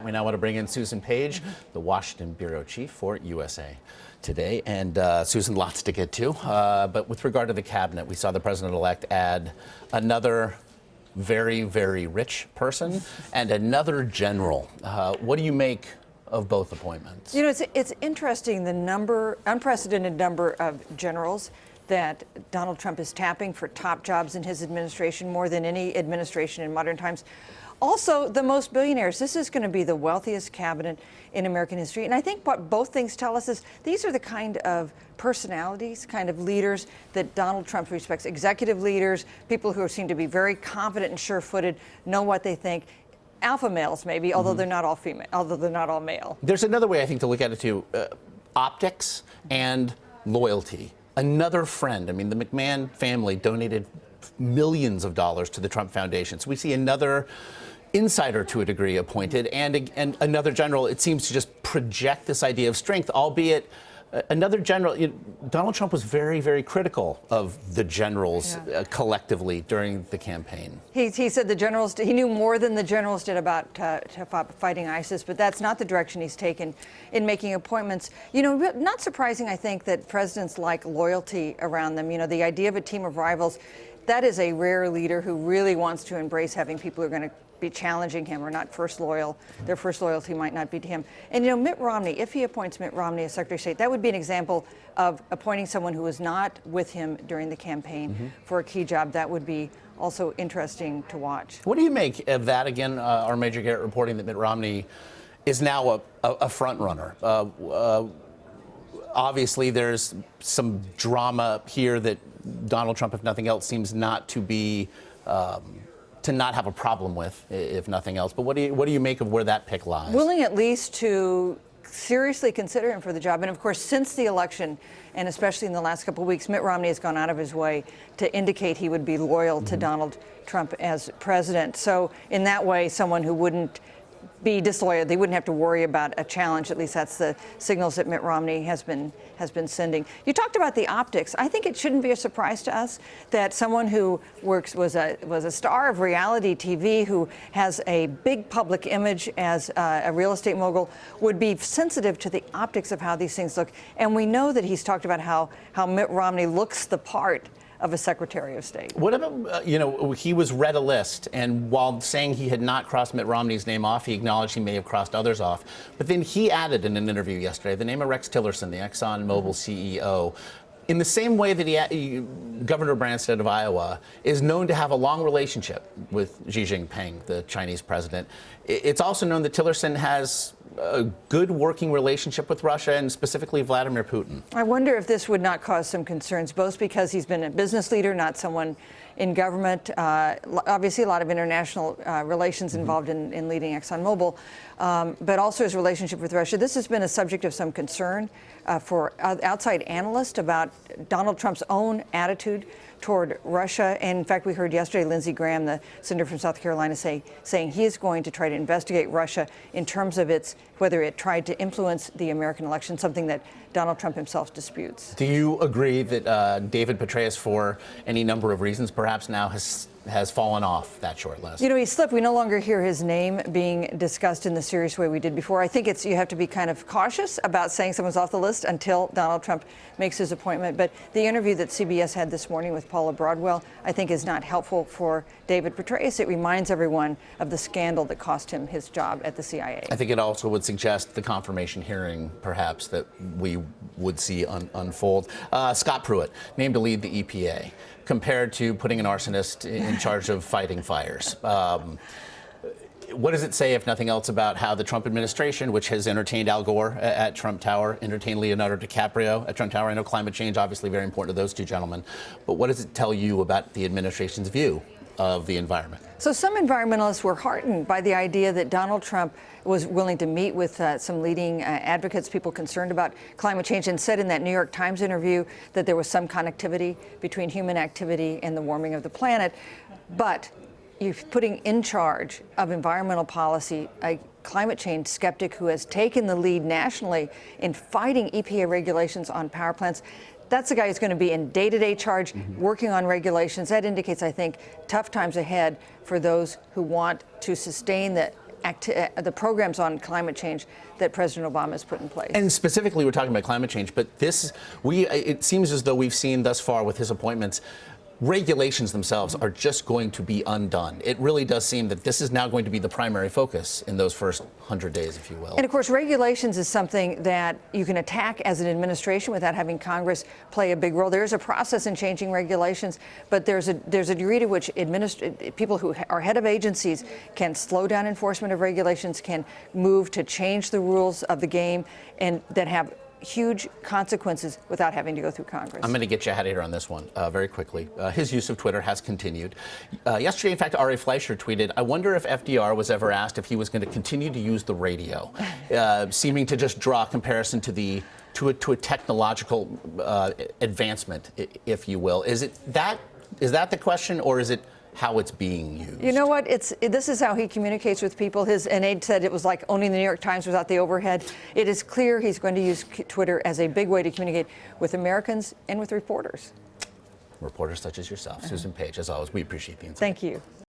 We now want to bring in Susan Page, the Washington bureau chief for USA Today. And Susan, lots to get to. But with regard to the cabinet, we saw the president-elect add another very, very rich person and another general. What do you make of both appointments? You know, it's interesting, the unprecedented number of generals that Donald Trump is tapping for top jobs in his administration, more than any administration in modern times. Also, the most billionaires. This is going to be the wealthiest cabinet in American history. And I think what both things tell us is these are the kind of personalities, kind of leaders that Donald Trump respects. Executive leaders, people who seem to be very confident and sure-footed, know what they think. Alpha males, maybe, although they're not all female, although they're not all male. There's another way, I think, to look at it, too. Optics and loyalty. Another friend. I mean, the McMahon family donated millions of dollars to the Trump Foundation. So we see another insider, to a degree, appointed, and another general. It seems to just project this idea of strength, albeit another general. Donald Trump was very, very critical of the generals collectively during the campaign. He said the generals, he knew more than the generals did about fighting ISIS, but that's not the direction he's taken in making appointments. You know, not surprising, I think, that presidents like loyalty around them. You know, the idea of a team of rivals, that is a rare leader who really wants to embrace having people who are going to be challenging him or not first loyal. Their first loyalty might not be to him. And, you know, Mitt Romney, if he appoints Mitt Romney as Secretary of State, that would be an example of appointing someone who was not with him during the campaign for a key job. That would be also interesting to watch. What do you make of that? Again, our Major Garrett reporting that Mitt Romney is now a front runner. Obviously, there's some drama here that Donald Trump, if nothing else, seems not to be to not have a problem with, if nothing else. But what do you make of where that pick lies? Willing at least to seriously consider him for the job. And of course, since the election, and especially in the last couple of weeks, Mitt Romney has gone out of his way to indicate he would be loyal to Donald Trump as president. So in that way, someone who wouldn't be disloyal, they wouldn't have to worry about a challenge. At least that's the signals that Mitt Romney has been sending. You talked about the optics. I think it shouldn't be a surprise to us that someone who was a star of reality TV, who has a big public image as a real estate mogul, would be sensitive to the optics of how these things look. And we know that he's talked about how Mitt Romney looks the part of a Secretary of State. What about, you know, he was read a list, and while saying he had not crossed Mitt Romney's name off, he acknowledged he may have crossed others off. But then he added in an interview yesterday the name of Rex Tillerson, the ExxonMobil CEO. In the same way that Governor Branstad of Iowa is known to have a long relationship with Xi Jinping, the Chinese president, it's also known that Tillerson has a good working relationship with Russia, and specifically Vladimir Putin. I wonder if this would not cause some concerns, both because he's been a business leader, not someone in government. Obviously, a lot of international relations involved in leading ExxonMobil, but also his relationship with Russia. This has been a subject of some concern for outside analysts about Donald Trump's own attitude toward Russia. And in fact, we heard yesterday Lindsey Graham, the senator from South Carolina, saying he is going to try to investigate Russia in terms of whether it tried to influence the American election, something that Donald Trump himself disputes. Do you agree that David Petraeus, for any number of reasons, perhaps now has fallen off that short list? You know, he slipped. We no longer hear his name being discussed in the serious way we did before. I think you have to be kind of cautious about saying someone's off the list until Donald Trump makes his appointment. But the interview that CBS had this morning with Paula Broadwell, I think, is not helpful for David Petraeus. It reminds everyone of the scandal that cost him his job at the CIA. I think it also would suggest the confirmation hearing, perhaps, that we would see unfold. Scott Pruitt, named to lead the EPA, compared to putting an arsonist in charge of fighting fires. What does it say, if nothing else, about how the Trump administration, which has entertained Al Gore at Trump Tower, entertained Leonardo DiCaprio at Trump Tower? I know climate change, obviously very important to those two gentlemen, but what does it tell you about the administration's view of the environment? So some environmentalists were heartened by the idea that Donald Trump was willing to meet with some leading advocates, people concerned about climate change, and said in that New York Times interview that there was some connectivity between human activity and the warming of the planet. But you're putting in charge of environmental policy a climate change skeptic who has taken the lead nationally in fighting EPA regulations on power plants. That's the guy who's going to be in day-to-day charge, working on regulations. That indicates, I think, tough times ahead for those who want to sustain the the programs on climate change that President Obama has put in place. And specifically, we're talking about climate change, but it seems as though we've seen thus far with his appointments, regulations themselves are just going to be undone. It really does seem that this is now going to be the primary focus in those first 100 days, if you will. And of course, regulations is something that you can attack as an administration without having Congress play a big role. There is a process in changing regulations, but there's a degree to which people who are head of agencies can slow down enforcement of regulations, can move to change the rules of the game, and that have huge consequences without having to go through Congress. I'm going to get you out of here on this one very quickly. His use of Twitter has continued. Yesterday, in fact, Ari Fleischer tweeted, "I wonder if FDR was ever asked if he was going to continue to use the radio," seeming to just draw a comparison to a technological advancement, if you will. Is that the question, or is it how it's being used? You know what? This is how he communicates with people. His aide said it was like owning the New York Times without the overhead. It is clear he's going to use Twitter as a big way to communicate with Americans and with reporters. Reporters such as yourself, Susan Page, as always, we appreciate the insight. Thank you.